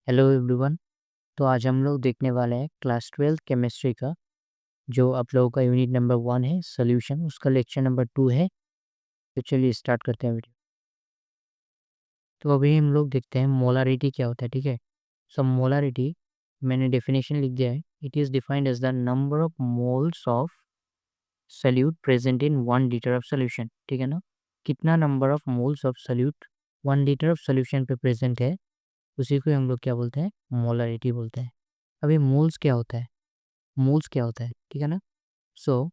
Hello everyone. तो आज हम लोग देखने वाले हैं क्लास 12 केमिस्ट्री का जो आप लोगों का यूनिट नंबर 1 है सॉल्यूशन, उसका लेक्चर नंबर 2 है। तो चलिए स्टार्ट करते हैं वीडियो। तो अभी हम लोग देखते हैं मोलारिटी क्या होता है। ठीक है, सो मोलारिटी मैंने डेफिनेशन लिख दिया है। It is defined as the number of moles of solute present in 1 litre of solution. ठीक है ना, कितना number of moles of solute 1 litre of solution पे प्रेजेंट है, उसी को हम लोग क्या बोलते हैं, मोलारिटी बोलते हैं। अभी मोल्स क्या होता है, मोल्स क्या होता है, ठीक है ना। सो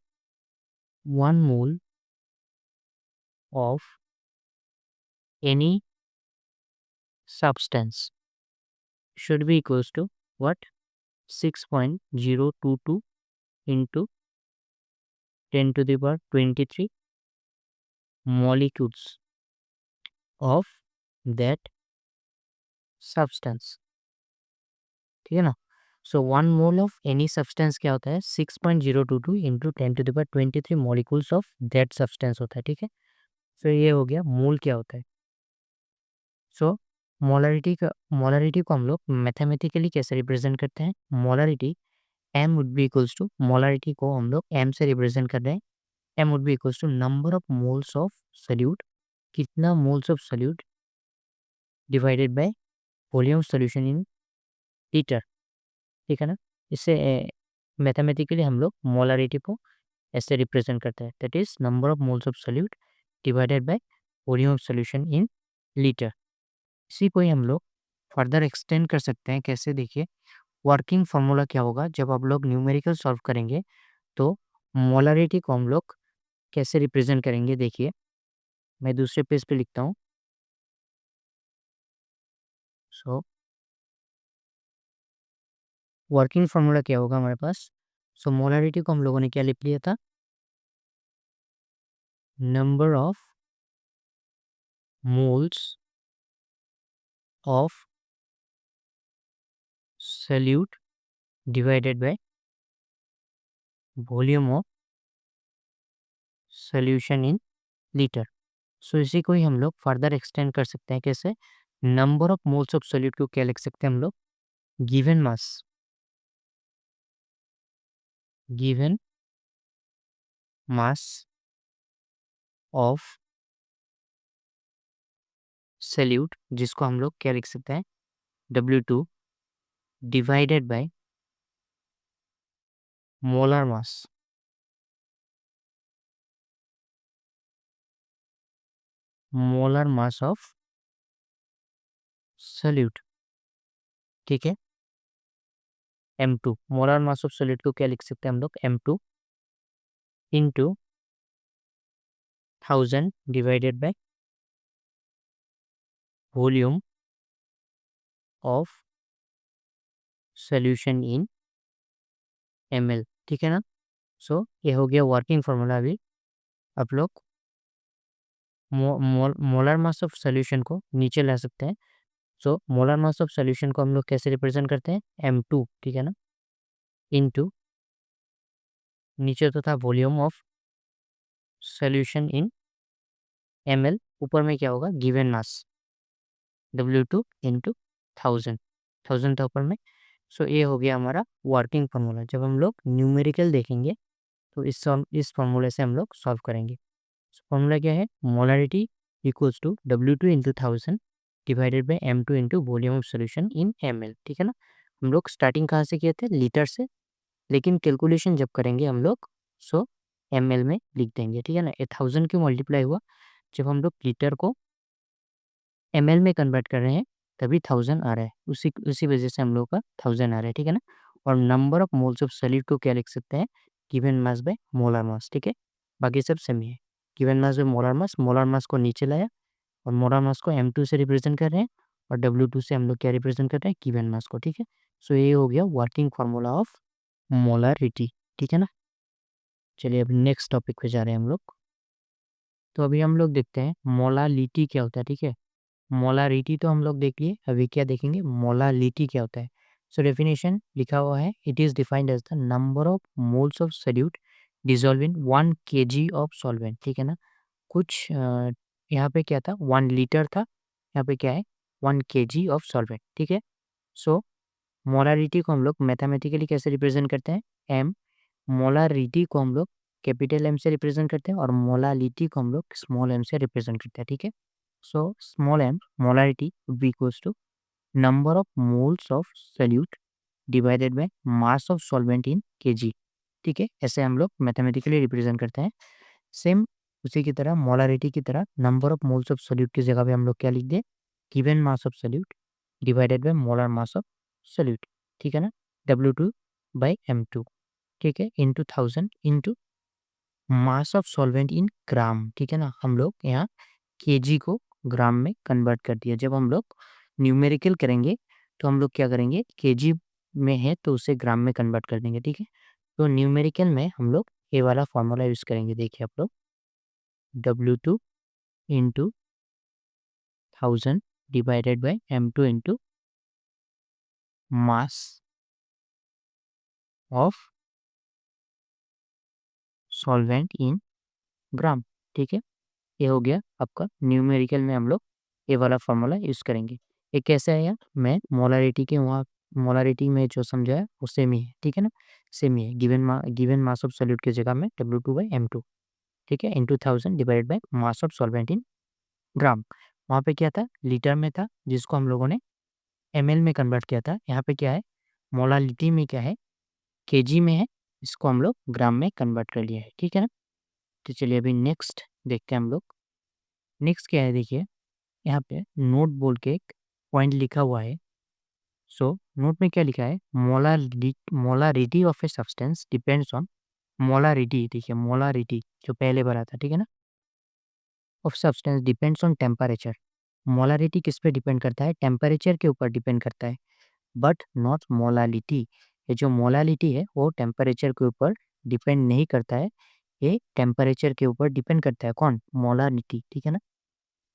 1 mole of any substance should be equals to what, 6.022 into 10 to the power 23 molecules of that substance। ठीक है ना। सो 1 mole ऑफ एनी सब्सटेंस क्या होता है, 6.022 into 10 to the power 23 molecules of that substance होता है। ठीक है, सो ये हो गया मोल क्या होता है। सो मोलरिटी को हम लोग मैथमेटिकली कैसे रिप्रेजेंट करते हैं। Molarity m would be equals to, molarity को हम लोग m से रिप्रेजेंट कर रहे हैं। m would be equals to number of moles of solute, कितना moles of solute divided by volume solution in litre. ठीक है ना, इससे मैथमेटिकली हम लोग मोलरिटी को ऐसे रिप्रेजेंट करते हैं, that is number of moles of solute divided by volume of solution in litre. इसी को ही हम लोग फर्दर एक्सटेंड कर सकते हैं। कैसे, देखिए वर्किंग फार्मूला क्या होगा जब आप लोग न्यूमेरिकल सॉल्व करेंगे, तो मोलरिटी को हम लोग कैसे रिप्रेजेंट करेंगे। देखिए मैं दूसरे पेज पे लिखता हूँ। सो वर्किंग फार्मूला क्या होगा हमारे पास। सो मोलरिटी को हम लोगों ने क्या लिख लिया था, number of moles of solute divided by volume of solution in litre. So इसी को ही हम लोग फर्दर एक्सटेंड कर सकते हैं। कैसे, number of moles of solute को क्या लिख सकते हैं हम लोग, given mass, given mass of solute, जिसको हम लोग क्या लिख सकते हैं, W2 divided by molar mass, molar mass of solute. ठीक है, M2, molar mass of solute को क्या लिख सकते हैं हम लोग, M2 into 1000 divided by volume of solution in ml। ठीक है ना। सो ये हो गया वर्किंग फार्मूला। अभी आप लोग मोलर मास ऑफ सोल्यूशन को नीचे ला सकते हैं। So molar mass of solution को हम लोग कैसे रिप्रेजेंट करते हैं, M2, ठीक है ना, इनटू नीचे तो था volume of solution in ml, ऊपर में क्या होगा, गिवन मास W2 इंटू 1000, 1000 था ऊपर में। सो ये हो गया हमारा वर्किंग फार्मूला। जब हम लोग न्यूमेरिकल देखेंगे तो इस फार्मूले से हम लोग सॉल्व करेंगे। फॉर्मूला क्या है, molarity equals to W2 into 1000 divided by M2 into volume of solution in ml। ठीक है ना, हम लोग स्टार्टिंग कहाँ से किए थे, लीटर से, लेकिन कैलकुलेशन जब करेंगे हम लोग सो ml में लिख देंगे। ठीक है ना, ये 1000 क्यों मल्टीप्लाई हुआ, जब हम लोग लीटर को ml में कन्वर्ट कर रहे हैं तभी 1000 आ रहा है, उसी वजह से हम लोग का 1000 आ रहा है। ठीक है ना, और number of moles of solid को क्या लिख सकते हैं, गिवन मास बाय मोलर मास। ठीक है, बाकी सब सेम ही है, गिवन मास बाय मोलर मास को नीचे लाया और मोलर मास को M2 से रिप्रेजेंट कर रहे हैं और W2 से हम लोग क्या रिप्रेजेंट कर रहे हैं, गिवन मास को। ठीक है, सो ये हो गया वर्किंग फार्मूला ऑफ मोलारिटी। ठीक है ना, चलिए अब नेक्स्ट टॉपिक पे जा रहे हैं हम लोग। तो अभी हम लोग देखते हैं मोलालिटी क्या होता है। ठीक है, मोलारिटी तो हम लोग देख लिए, अभी क्या देखेंगे, मोलालिटी क्या होता है। सो डेफिनेशन लिखा हुआ है, it is defined as the number of moles of solute dissolve in 1 kg of solvent. ठीक है ना, कुछ यहाँ पे क्या था, 1 लीटर था, यहाँ पे क्या है, 1 kg ऑफ सॉल्वेंट। ठीक है, सो मोलारिटी को हम लोग मैथमेटिकली कैसे रिप्रेजेंट करते हैं, एम। मोलारिटी को हम लोग कैपिटल एम से रिप्रेजेंट करते हैं और मोलालिटी को हम लोग स्मॉल एम से रिप्रेजेंट करते हैं, ठीक है। So small M molarity would be equals to number of moles of solute divided by mass of solvent in KG, ठीक है। ऐसे हम लोग मैथमेटिकली रिप्रेजेंट करते हैं। सेम उसी की तरह मोलारिटी की तरह number of moles of solute की जगह पे हम लोग क्या लिख दें, given mass of solute divided by molar mass of solute, ठीक है ना, W2/M2, ठीक है, into 1000 into mass of solvent in gram, ठीक है ना। हम लोग यहाँ केजी को ग्राम में कन्वर्ट कर दिया। जब हम लोग न्यूमेरिकल करेंगे तो हम लोग क्या करेंगे, केजी में है तो उसे ग्राम में कन्वर्ट कर देंगे, ठीक है। तो न्यूमेरिकल में हम लोग ये वाला फॉर्मूला यूज करेंगे, देखिए आप लोग, W2 into 1000 divided by M2 into mass of solvent in gram, ठीक है। ये हो गया आपका न्यूमेरिकल में हम लोग ये वाला फॉर्मूला यूज करेंगे। ये कैसे है यार, मैं मोलारिटी के वहाँ मोलारिटी में जो समझाया वो सेम ही है, ठीक है ना, सेम ही है। गिवन मास ऑफ सॉल्यूट की जगह में W2/M2, ठीक है, into 1000 divided by mass of solvent in gram. वहाँ पे क्या था, लीटर में था, जिसको हम लोगों ने ml में कन्वर्ट किया था। यहाँ पे क्या है, मोलालिटी में क्या है, केजी में है, इसको हम लोग ग्राम में कन्वर्ट कर लिया है, ठीक है ना। तो चलिए अभी नेक्स्ट देखते हैं हम लोग। नेक्स्ट क्या है, देखिए यहाँ पे नोट बोल के एक पॉइंट लिखा हुआ है। सो नोट में क्या लिखा है, molarity of a substance depends on molarity, ठीक है, मोलारिटी जो पहले भरा था, ठीक है ना, of substance depends on temperature. Molarity किस पे डिपेंड करता है, टेम्परेचर के ऊपर डिपेंड करता है, बट नॉट मोलालिटी। ये जो मोलालिटी है वो टेम्परेचर के ऊपर डिपेंड नहीं करता है, ये टेम्परेचर के ऊपर डिपेंड करता है, कौन, मोलारिटी, ठीक है ना।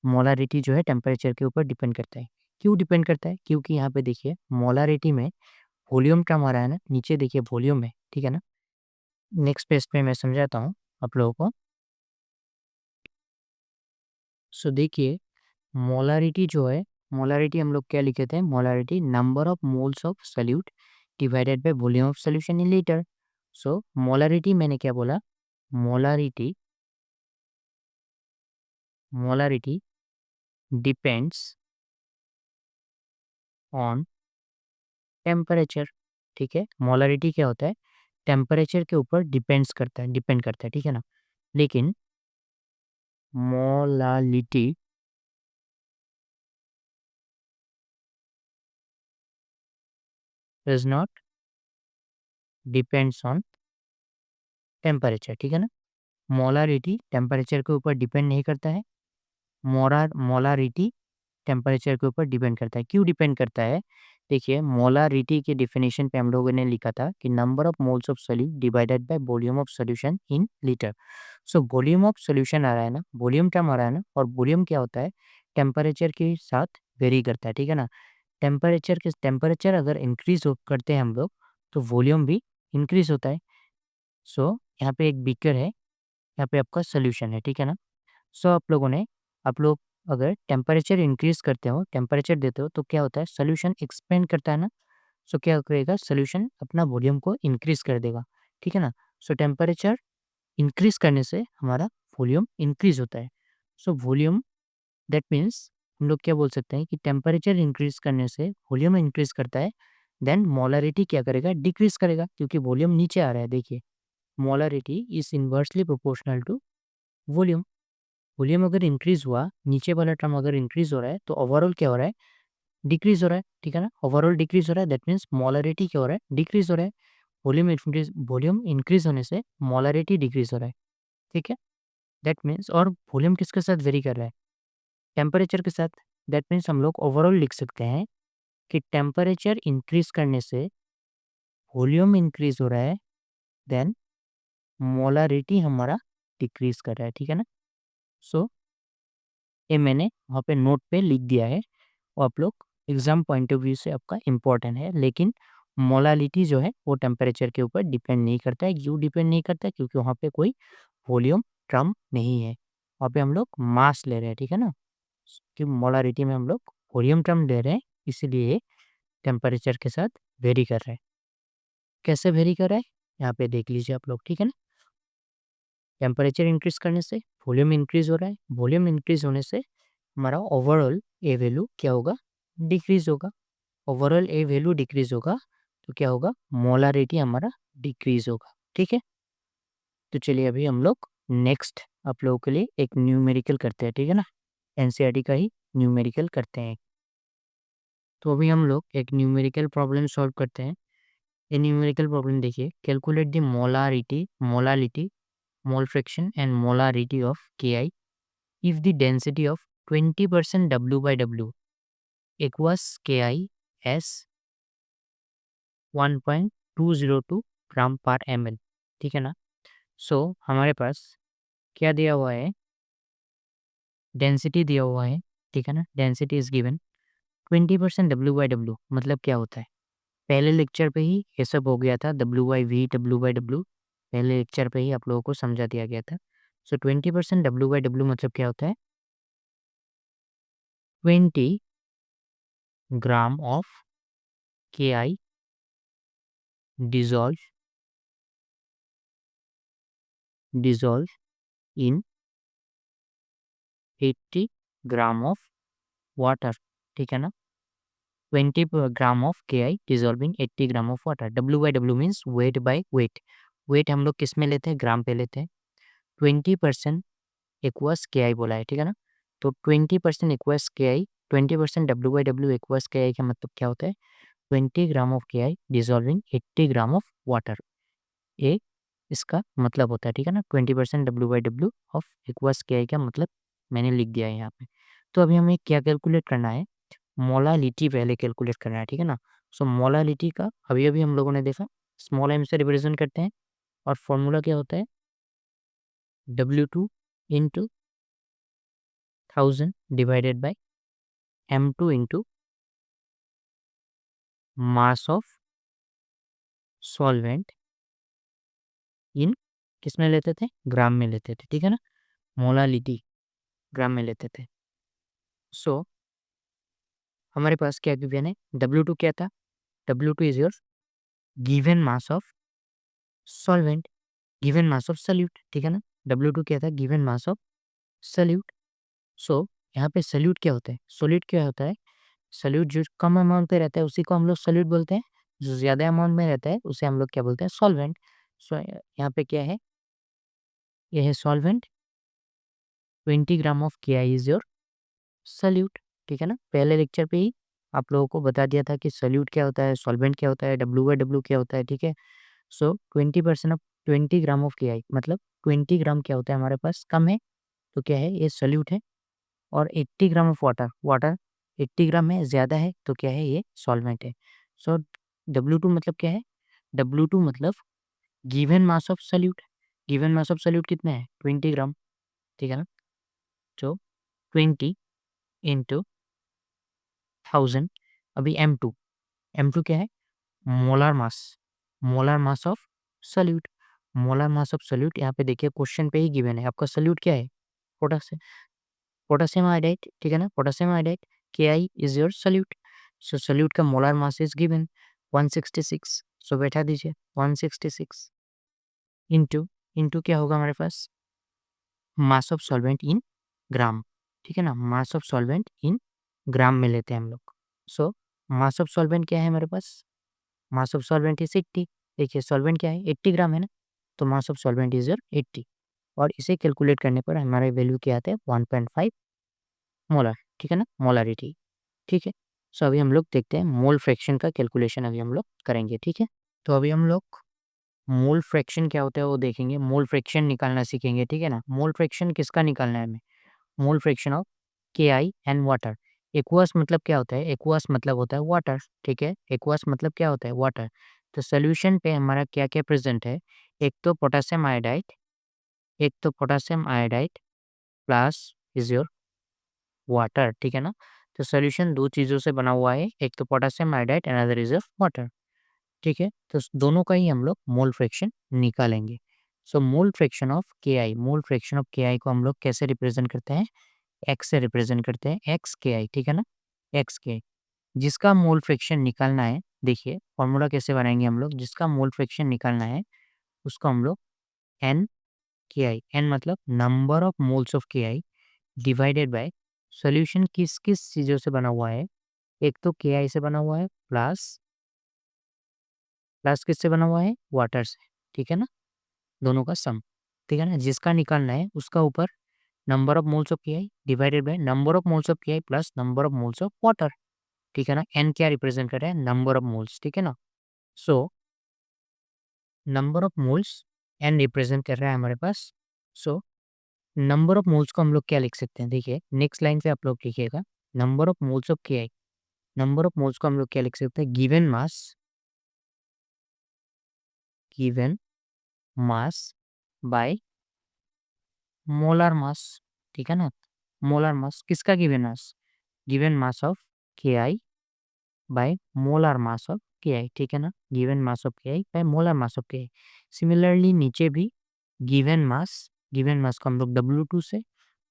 मोलारिटी जो है टेम्परेचर के ऊपर डिपेंड करता है। क्यों डिपेंड करता है, क्योंकि यहाँ पे देखिए मोलारिटी में वॉल्यूम टर्म आ रहा है ना, नीचे देखिए वॉल्यूम है, ठीक है ना। नेक्स्ट पेज पे मैं समझाता हूँ आप लोगों को। सो देखिए मोलारिटी जो है, मोलारिटी हम लोग क्या लिखे थे, molarity number of moles of solute divided by volume of solution in litre. So molarity मैंने क्या बोला, molarity molarity depends on temperature, ठीक है। मोलारिटी क्या होता है, टेम्परेचर के ऊपर डिपेंड करता है, ठीक है ना। लेकिन molality does not depends on temperature, ठीक है ना। मोलारिटी टेम्परेचर के ऊपर डिपेंड नहीं करता है, मोलारिटी टेम्परेचर के ऊपर डिपेंड करता है। क्यों डिपेंड करता है, देखिए मोलारिटी के डिफिनेशन पे हम लोगों ने लिखा था कि number of moles of solute divided by volume of solution in litre. So volume of solution आ रहा है ना, वॉल्यूम टर्म आ रहा है ना, और वॉल्यूम क्या होता है, टेम्परेचर के साथ वेरी करता है, ठीक है ना। टेम्परेचर अगर इंक्रीज करते हैं हम लोग तो वॉल्यूम भी इंक्रीज होता है। सो यहाँ पे एक बीकर है, यहाँ पे आपका सोल्यूशन है, ठीक है ना। सो आप लोग अगर टेम्परेचर इंक्रीज करते हो, टेम्परेचर देते हो तो क्या होता है, सोल्यूशन एक्सपेंड करता है ना। सो क्या करेगा, सोल्यूशन अपना वॉल्यूम को इंक्रीज कर देगा, ठीक है ना। सो टेम्परेचर इंक्रीज करने से हमारा वॉल्यूम इंक्रीज होता है। सो वॉल्यूम दैट मीन्स हम लोग क्या बोल सकते हैं कि टेम्परेचर इंक्रीज करने से वॉल्यूम इंक्रीज करता है, देन मोलारिटी क्या करेगा, डिक्रीज करेगा, क्योंकि वॉल्यूम नीचे आ रहा है। देखिए molarity is inversely proportional to volume. Volume अगर इंक्रीज हुआ, नीचे वाला टर्म अगर इंक्रीज हो रहा है तो ओवरऑल क्या हो रहा है, डिक्रीज हो रहा है, ठीक है ना। ओवरऑल डिक्रीज हो रहा है, दैट मीन्स मोलारिटी क्या हो रहा है, डिक्रीज हो रहा है। वॉल्यूम इंक्रीज होने से मोलारिटी डिक्रीज हो रहा है, ठीक है। दैट मीन्स और वॉल्यूम किसके साथ वेरी कर रहा है, टेम्परेचर के साथ। दैट मीन्स हम लोग ओवरऑल लिख सकते हैं कि टेम्परेचर इंक्रीज करने से वॉल्यूम इंक्रीज हो रहा है, देन मोलारिटी हमारा डिक्रीज कर रहा है, ठीक है ना। सो ये मैंने वहाँ पे नोट पे लिख दिया है, वो आप लोग एग्जाम पॉइंट ऑफ व्यू से आपका इम्पोर्टेंट है। लेकिन मोलालिटी जो है वो टेम्परेचर के ऊपर डिपेंड नहीं करता है। क्यों डिपेंड नहीं करता है, क्योंकि वहाँ पे कोई वॉल्यूम टर्म नहीं है, वहाँ पे हम लोग मास ले रहे हैं, ठीक है ना। कि मोलारिटी में हम लोग वॉल्यूम टर्म ले रहे हैं, इसलिए टेम्परेचर के साथ वेरी कर रहा है। कैसे वेरी कर रहा है यहाँ पे देख लीजिए आप लोग, ठीक है ना। टेम्परेचर इंक्रीज करने से वॉल्यूम इंक्रीज हो रहा है, वॉल्यूम इंक्रीज होने से हमारा ओवरऑल ए वैल्यू क्या होगा, डिक्रीज होगा। ओवरऑल ए वैल्यू डिक्रीज होगा तो क्या होगा, मोलारिटी हमारा डिक्रीज होगा, ठीक है। तो चलिए अभी हम लोग नेक्स्ट आप लोगों के लिए एक न्यूमेरिकल करते हैं, ठीक है ना। एनसीईआरटी का ही न्यूमेरिकल करते हैं। तो अभी हम लोग एक न्यूमेरिकल प्रॉब्लम सॉल्व करते हैं। ये न्यूमेरिकल प्रॉब्लम देखिए, calculate the molarity mole fraction and molarity of Ki if the density of 20% W by W equals Ki as 1.202 ग्राम पर ml, ठीक है ना। सो हमारे पास क्या दिया हुआ है, डेंसिटी दिया हुआ है, ठीक है ना। Density is given 20% W by W मतलब क्या होता है, पहले लेक्चर पे ही ये सब हो गया था, W/V W/W पहले लेक्चर पे ही आप लोगों को समझा दिया गया था। सो 20% W/W मतलब क्या होता है, 20 gram of Ki dissolve in 80 gram of water, ठीक है ना। 20 gram of Ki dissolving 80 gram of water. W/W means weight by weight. Weight हम लोग किस में लेते हैं, ग्राम पे लेते हैं। 20% इक्वस Ki बोला है, ठीक है ना। तो 20% equals Ki, 20% W/W equals Ki का मतलब क्या होता है, 20 gram of Ki dissolving 80 gram of water. ये इसका मतलब होता है, ठीक है ना। 20% W/W ऑफ इक्वस Ki का मतलब मैंने लिख दिया है यहाँ पे। तो अभी हमें क्या कैलकुलेट करना है, मोलालिटी पहले कैलकुलेट करना है, ठीक है ना। सो मोलालिटी का अभी अभी हम लोगों ने देखा, स्मॉल m से रिप्रेजेंट करते हैं और फॉर्मूला क्या होता है, W2 into 1000 divided by M2 into mass of solvent इन किस में लेते थे, ग्राम में लेते थे, ठीक है ना। मोलालिटी ग्राम में लेते थे। सो हमारे पास क्या गिवन है, W2 क्या था, W2 is your given mass of solvent, given mass of solute, ठीक है ना। W2 क्या था, गिवन मास ऑफ सल्यूट। सो यहाँ पे सल्यूट क्या होता है, सोल्यूट क्या होता है, सल्यूट जो कम अमाउंट पे रहता है उसी को हम लोग सल्यूट बोलते हैं, जो ज़्यादा अमाउंट में रहता है उसे हम लोग क्या बोलते हैं, सॉल्वेंट। सो यहाँ पे क्या है, ये है solvent, 20 gram of Ki is your solute, ठीक है ना। पहले लेक्चर पे ही आप लोगों को बता दिया था कि सल्यूट क्या होता है, सॉल्वेंट क्या होता है, W/W क्या होता है, ठीक है। सो 20% ऑफ 20 ग्राम ऑफ Ki मतलब 20 ग्राम क्या होता है हमारे पास, कम है तो क्या है, ये सल्यूट है। और 80 ग्राम ऑफ वाटर, वाटर 80 ग्राम है, ज़्यादा है तो क्या है, ये सॉल्वेंट है। सो W2 मतलब क्या है, W2 मतलब given mass of solute, given mass of solute कितना है, 20 ग्राम, ठीक है ना। तो 20 इंटू 1000, अभी M2 क्या है, molar mass, molar mass of solute, molar mass of solute यहाँ पे देखिए क्वेश्चन पे ही गिवन है, आपका सल्यूट क्या है, पोटासियम, पोटासियम आयोडाइड, ठीक है ना, potassium iodide, Ki is your solute. So solute का molar mass is given 166, so बैठा दीजिए 166 इंटू, इंटू क्या होगा हमारे पास, मास ऑफ सॉल्वेंट इन ग्राम, ठीक है ना, मास ऑफ सॉल्वेंट इन ग्राम में लेते हैं हम लोग। सो मास ऑफ सॉल्वेंट क्या है हमारे पास, मास ऑफ सॉल्वेंट इज 80, देखिए सॉल्वेंट क्या है, 80 ग्राम है ना, तो मास ऑफ सॉल्वेंट इज योर 80, और इसे कैलकुलेट करने पर हमारे वैल्यू क्या आता है, 1.5 मोलर, ठीक है ना, मोलारिटी, ठीक है। सो अभी हम लोग देखते हैं मोल फ्रैक्शन का कैलकुलेशन अभी हम लोग करेंगे, ठीक है। तो अभी हम लोग मोल फ्रैक्शन क्या होता है वो देखेंगे, मोल फ्रैक्शन निकालना सीखेंगे, ठीक है ना। मोल फ्रैक्शन किसका निकालना है हमें, मोल fraction of Ki and water. Aqueous मतलब क्या होता है, एक्वस मतलब होता है वाटर, ठीक है, एक्वस मतलब क्या होता है, वाटर। तो सोल्यूशन पे हमारा क्या क्या प्रेजेंट है, एक तो पोटेशियम आयोडाइड, एक तो potassium iodide plus is your water, ठीक है ना। तो सोल्यूशन दो चीज़ों से बना हुआ है, एक तो potassium iodide, another is of water, ठीक है। तो दोनों का ही हम लोग मोल फ्रैक्शन निकालेंगे। So mole fraction of Ki, mole fraction of Ki को हम लोग कैसे रिप्रेजेंट करते हैं, एक्स से रिप्रेजेंट करते हैं, एक्स Ki, ठीक है ना, एक्स Ki। जिसका मोल फ्रैक्शन निकालना है, देखिए फॉर्मूला कैसे बनाएंगे हम लोग, जिसका मोल फ्रैक्शन निकालना है उसको हम लोग एन के आई, एन मतलब number of moles of K I divided bye solution किस किस चीज़ों से बना हुआ है, एक तो के आई से बना हुआ है प्लस प्लस किससे बना हुआ है, वाटर से, ठीक है ना, दोनों का सम, ठीक है ना, जिसका निकालना है उसका ऊपर number of moles of K I divided by number of moles of K I plus number of moles of water, ठीक है ना, एन क्या रिप्रेजेंट कर रहा है, नंबर ऑफ मोल्स, ठीक है ना। So number of moles N represent कर रहा है हमारे पास। सो नंबर ऑफ मोल्स को हम लोग क्या लिख सकते हैं, देखिए नेक्स्ट लाइन पे आप लोग लिखिएगा, number of moles of K I, number of moles को हम लोग क्या लिख सकते हैं, गिवन मास बाय मोलर मास, ठीक है ना, मोलर मास किसका given mass of K I bye molar mass of K I, ठीक है ना, given mass of K I bye molar mass of K I. Similarly नीचे भी गिवन मास को हम लोग W2 से,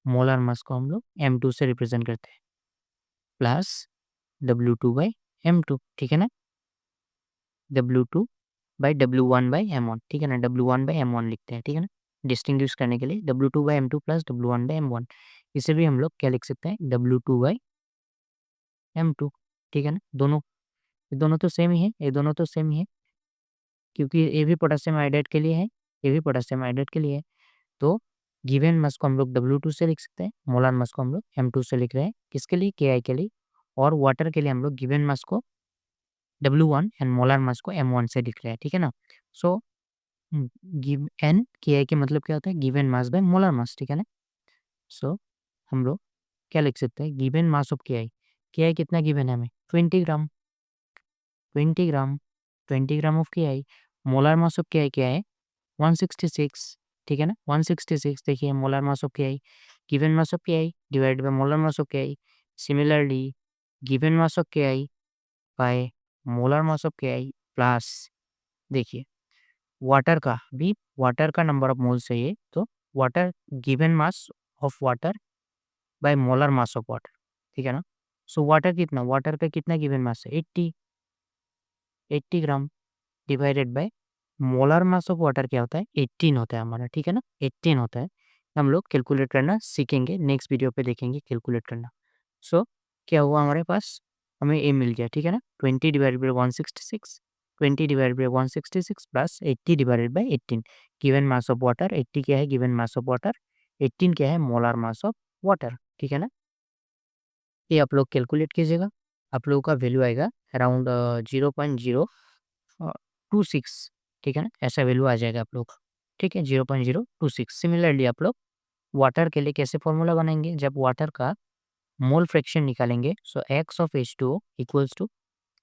मोलर मास को हम लोग M2 से रिप्रेजेंट करते हैं, प्लस W2 बाई M2, ठीक है ना, W2 by W1 by M1, ठीक है ना, W1 बाई M1 लिखते हैं, ठीक है ना, डिस्टिंग्विश करने के लिए W2 by M2 plus W1 by M1, इसे भी हम लोग क्या लिख सकते हैं, W2 बाई M2, ठीक है ना, दोनों तो सेम ही है, ये दोनों तो सेम ही है, क्योंकि ये भी पोटेशियम आयोडाइड के लिए है, ये भी पोटेशियम आयोडाइड के लिए है। तो गिवन मास को हम लोग W2 से लिख सकते हैं, मोलर मास को हम लोग M2 से लिख रहे हैं, किसके लिए, KI के लिए, और वाटर के लिए हम लोग गिवन मास को W1 एंड मोलर मास को M1 से लिख रहे हैं, ठीक है ना। सो गिव एन KI के मतलब क्या होता है, गिवन मास बाय मोलर मास, ठीक है ना। सो हम लोग क्या लिख सकते हैं, गिवन मास ऑफ KI कितना गिवन है हमें, 20 ग्राम, 20 ग्राम, 20 gram of KI, molar mass of KI क्या है, 166, ठीक है ना, 166, देखिए molar mass of KI, given mass of KI divided by molar mass of KI। Similarly given mass of KI bye molar mass of KI plus, देखिए water का number of moles चाहिए, तो water given mass of water bye molar mass of water, ठीक है ना। So water का कितना given mass है, 80 gram divided by molar mass of water क्या होता है, 18 होता है हमारा, ठीक है ना, 18 होता है। हम लोग कैलकुलेट करना सीखेंगे, नेक्स्ट वीडियो पे देखेंगे कैलकुलेट करना। सो क्या हुआ हमारे पास, हमें ए मिल गया, ठीक है ना, 20 divided by 166, 20 divided by 166 plus 80 divided by 18, given mass of water 80 क्या है, गिवन मास ऑफ वाटर 18 क्या है, मोलर मास ऑफ वाटर, ठीक है ना। ये आप लोग कैलकुलेट कीजिएगा, आप लोगों का वैल्यू आएगा अराउंड 0.026, ठीक है ना, ऐसा वैल्यू आ जाएगा आप लोग का, ठीक है, 0.026। सिमिलरली आप लोग वाटर के लिए कैसे फॉर्मूला बनाएंगे, जब वाटर का मोल फ्रैक्शन निकालेंगे, so X of H2O equals to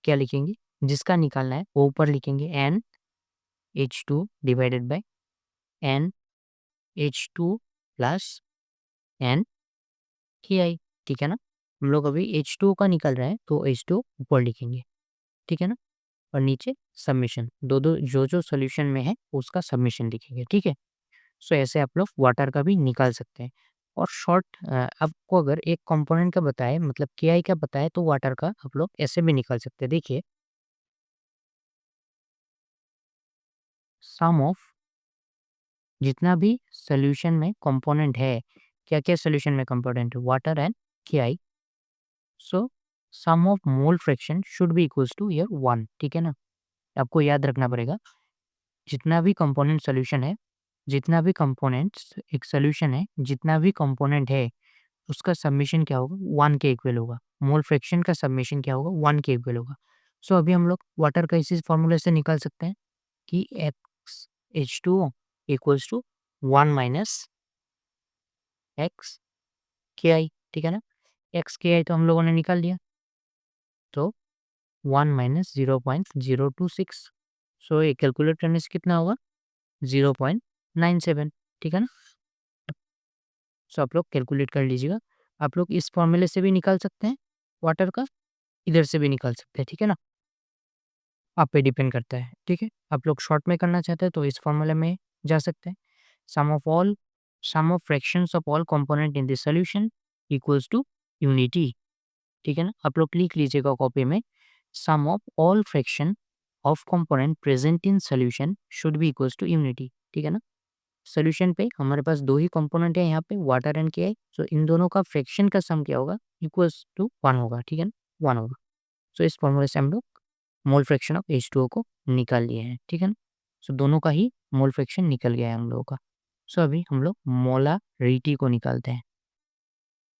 क्या लिखेंगे, जिसका निकालना है वो ऊपर लिखेंगे NH2 divided by NH2 plus NKI, ठीक है ना। हम लोग अभी H2O का निकल रहा है तो H2O ऊपर लिखेंगे, ठीक है ना, और नीचे सबमिशन, दो दो जो जो सोल्यूशन में है उसका सबमिशन लिखेंगे, ठीक है। सो ऐसे आप लोग वाटर का भी निकाल सकते हैं। और आपको अगर एक कंपोनेंट का बताए, मतलब KI का बताए, तो वाटर का आप लोग ऐसे भी निकाल सकते हैं, देखिए सम ऑफ जितना भी सोल्यूशन में कंपोनेंट है, क्या क्या सोल्यूशन में कंपोनेंट है, water and KI, so sum of mole fraction should be equals to ईयर 1, ठीक है ना। आपको याद रखना पड़ेगा, जितना भी कंपोनेंट सोल्यूशन है, जितना भी कंपोनेंट्स एक सोल्यूशन है, जितना भी कंपोनेंट है उसका सबमिशन क्या होगा, 1 के इक्वल होगा, मोल फ्रैक्शन का सबमिशन क्या होगा, 1 के इक्वल होगा। सो अभी हम लोग वाटर का इसी फॉर्मूले से निकाल सकते हैं कि X H2O equals to 1 minus X K I, ठीक है ना, एक्स के आई तो हम लोगों ने निकाल लिया, तो 1 माइनस 0.026, सो ये कैलकुलेट करने से कितना होगा, 0.97, ठीक है ना। सो आप लोग कैलकुलेट कर लीजिएगा, आप लोग इस फॉर्मूले से भी निकाल सकते हैं वाटर का, इधर से भी निकाल सकते हैं, ठीक है ना, आप पे डिपेंड करता है, ठीक है। आप लोग शॉर्ट में करना चाहते हैं तो इस फॉर्मूले में जा सकते हैं, sum of all sum of fractions of all component in this solution equals to unity, ठीक है ना। आप लोग लिख लीजिएगा कॉपी में, sum of all fraction of component present in solution should be equals to unity. ठीक है ना। सॉल्यूशन पे हमारे पास दो ही कंपोनेंट है यहाँ पे, वाटर एंड के आई, सो इन दोनों का फ्रैक्शन का सम क्या होगा, इक्वल्स टू 1 होगा। ठीक है ना, 1 होगा। सो इस फॉर्मूले से हम लोग मोल फ्रैक्शन ऑफ H2O को निकाल लिए हैं। ठीक है ना। सो दोनों का ही मोल फ्रैक्शन निकल गया है हम लोगों का। सो अभी हम लोग मोलारिटी को निकालते हैं।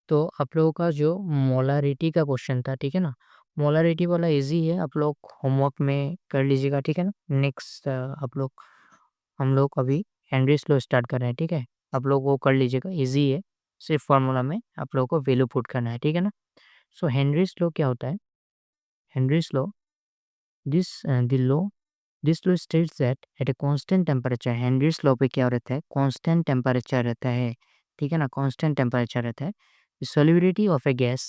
तो आप लोगों का जो मोलारिटी का क्वेश्चन था, ठीक है ना, मोलारिटी वाला इजी है, आप लोग होमवर्क में कर लीजिएगा। ठीक है ना। नेक्स्ट हम लोग अभी हेनरीज लॉ स्टार्ट कर रहे हैं। ठीक है, आप लोग वो कर लीजिएगा, इजी है। सिर्फ फार्मूला में आप लोगों को वैल्यू पुट करना है। ठीक है ना। सो हेनरीज लॉ क्या होता है, Henry's law this the law this law states that at a constant temperature, Henry's law पे क्या रहता है, कांस्टेंट टेम्परेचर रहता है। ठीक है ना, कांस्टेंट टेम्परेचर रहता है। The solubility of a gas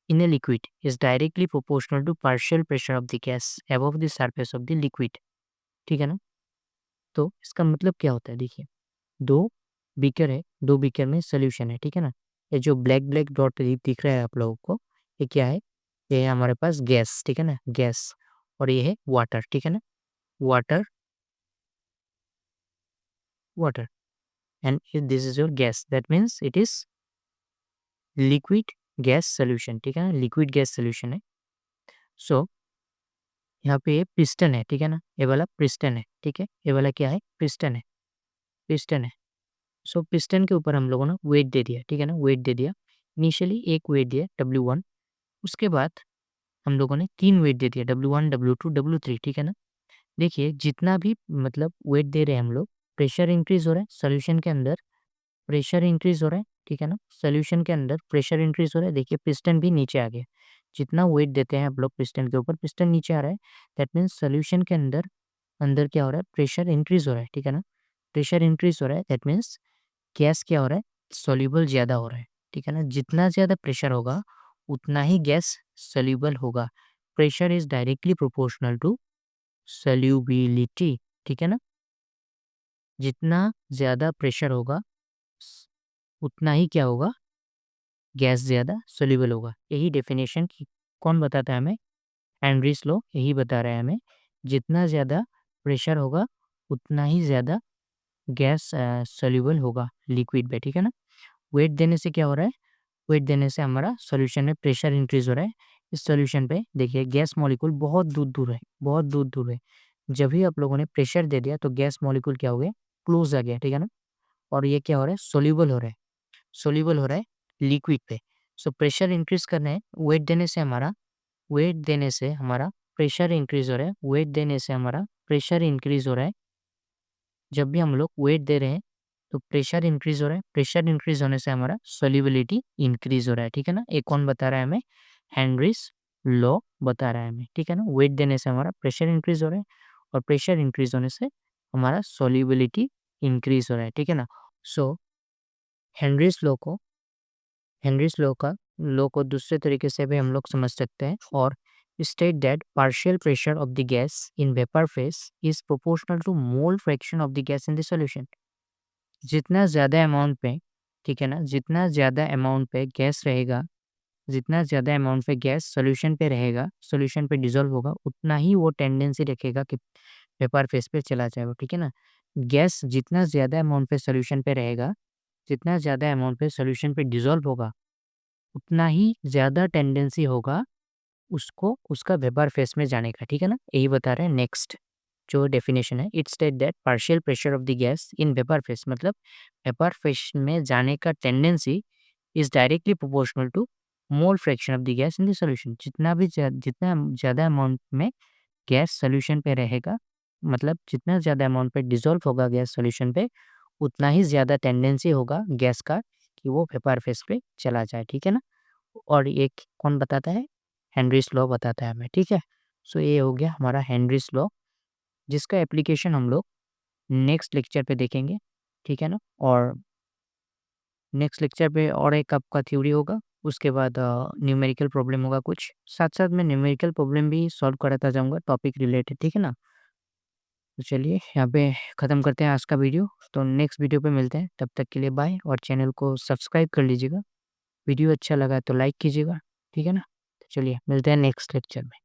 in a liquid is directly proportional to partial pressure of the gas above the surface of the liquid. ठीक है ना। तो इसका मतलब क्या होता है, देखिए, दो बीकर है, दो बीकर में सोल्यूशन है। ठीक है ना। ये जो ब्लैक ब्लैक डॉट दिख रहा है आप लोगों को, ये क्या है, ये है हमारे पास गैस। ठीक है ना, गैस। और ये है वाटर। ठीक है ना, water, water, and this is your gas, that means it is liquid gas solution. ठीक है ना, लिक्विड गैस सोल्यूशन है। सो यहाँ पे ये पिस्टन है। ठीक है ना, ये वाला पिस्टन है। ठीक है, ये वाला क्या है, पिस्टन है, पिस्टन है। सो पिस्टन के ऊपर हम लोगों ने वेट दे दिया। ठीक है ना, वेट दे दिया। इनिशियली एक वेट दिया W1, उसके बाद हम लोगों ने 3 वेट दे दिया, W1, W2, W3। ठीक है ना। देखिए, जितना भी मतलब वेट दे रहे हैं हम लोग, प्रेशर इंक्रीज हो रहा है सॉल्यूशन के अंदर, प्रेशर इंक्रीज हो रहा है। ठीक है ना, सॉल्यूशन के अंदर प्रेशर इंक्रीज हो रहा है। देखिए पिस्टन भी नीचे आ गया, जितना वेट देते हैं आप लोग पिस्टन के ऊपर, पिस्टन नीचे आ रहा है। दैट मीन्स सॉल्यूशन के अंदर अंदर क्या हो रहा है, प्रेशर इंक्रीज हो रहा है। ठीक है ना, प्रेशर इंक्रीज हो रहा है, दैट मीन्स गैस क्या हो रहा है, सॉल्यूबल ज़्यादा हो रहा है। ठीक है ना, जितना ज़्यादा प्रेशर होगा उतना ही गैस सॉल्यूबल होगा। Pressure is directly proportional to solubility. ठीक है ना, जितना ज़्यादा प्रेशर होगा उतना ही क्या होगा, गैस ज़्यादा सॉल्यूबल होगा। यही डेफिनेशन की कौन बताता है हमें, हेनरीज लॉ यही बता रहा है हमें। जितना ज़्यादा प्रेशर होगा उतना ही ज़्यादा गैस सॉल्यूबल होगा लिक्विड में। ठीक है ना। वेट देने से क्या हो रहा है, वेट देने से हमारा सॉल्यूशन में प्रेशर इंक्रीज हो रहा है। इस सॉल्यूशन पे देखिए गैस मॉलिक्यूल बहुत दूर दूर है, बहुत दूर दूर है। जब भी आप लोगों ने प्रेशर दे दिया तो गैस मॉलिक्यूल क्या हो गया, क्लोज आ गया। ठीक है ना, और ये क्या हो रहा है, सोल्यूबल हो रहा है, सोल्यूबल हो रहा है लिक्विड पे। सो प्रेशर इंक्रीज करना है, वेट देने से हमारा, वेट देने से हमारा प्रेशर इंक्रीज हो रहा है, वेट देने से हमारा प्रेशर इंक्रीज हो रहा है। जब भी हम लोग वेट दे रहे हैं तो प्रेशर इंक्रीज हो रहा है, प्रेशर इंक्रीज होने से हमारा सोल्यूबिलिटी इंक्रीज हो रहा है। ठीक है ना, एक कौन बता रहा है हमें, हेनरीज लॉ बता रहा है हमें। ठीक है ना, वेट देने से हमारा प्रेशर इंक्रीज हो रहा है और प्रेशर इंक्रीज होने से हमारा सोल्यूबिलिटी इंक्रीज हो रहा है। ठीक है ना। सो हेनरीज लॉ को, हेनरीज लॉ को दूसरे तरीके से भी हम लोग समझ सकते हैं, और state that partial pressure of the gas in vapour phase is proportional to mole fraction of the gas in the solution. जितना ज़्यादा अमाउंट पे, ठीक है ना, जितना ज़्यादा अमाउंट पे गैस रहेगा, जितना ज़्यादा अमाउंट पे गैस सॉल्यूशन पे रहेगा, सॉल्यूशन पे डिसॉल्व होगा, उतना ही वो टेंडेंसी रखेगा कि वेपर फेज पे चला जाएगा। ठीक है ना, गैस जितना ज़्यादा अमाउंट पे सॉल्यूशन पे रहेगा, जितना ज़्यादा अमाउंट पे सॉल्यूशन पे डिसॉल्व होगा, उतना ही ज़्यादा टेंडेंसी होगा उसको उसका वेपर फेज में जाने का। ठीक है ना, यही बता रहे हैं नेक्स्ट जो डेफिनेशन है, it state that partial pressure of the gas in vapour phase, मतलब वेपर फेज में जाने का tendency is directly proportional to mole fraction of the gas in the solution. जितना ज़्यादा अमाउंट में गैस सॉल्यूशन पे रहेगा, मतलब जितना ज़्यादा अमाउंट पे डिसॉल्व होगा गैस सॉल्यूशन पे, उतना ही ज़्यादा टेंडेंसी होगा गैस का कि वो वेपर फेज पे चला जाए। ठीक है ना, और ये कौन बताता है, हेनरीज लॉ बताता है हमें। ठीक है, सो ये हो गया हमारा हेनरीज लॉ, जिसका एप्लीकेशन हम लोग नेक्स्ट लेक्चर पे देखेंगे। ठीक है ना, और नेक्स्ट लेक्चर पे और एक आपका थ्योरी होगा, उसके बाद न्यूमेरिकल प्रॉब्लम होगा कुछ, साथ साथ में न्यूमेरिकल प्रॉब्लम भी सॉल्व कराता जाऊंगा टॉपिक रिलेटेड। ठीक है ना, तो चलिए यहाँ पे ख़त्म करते हैं आज का वीडियो, तो नेक्स्ट वीडियो पे मिलते हैं, तब तक के लिए बाय, और चैनल को सब्सक्राइब कर लीजिएगा। वीडियो अच्छा लगा तो लाइक कीजिएगा। ठीक है ना। चलिए मिलते हैं नेक्स्ट लेक्चर में।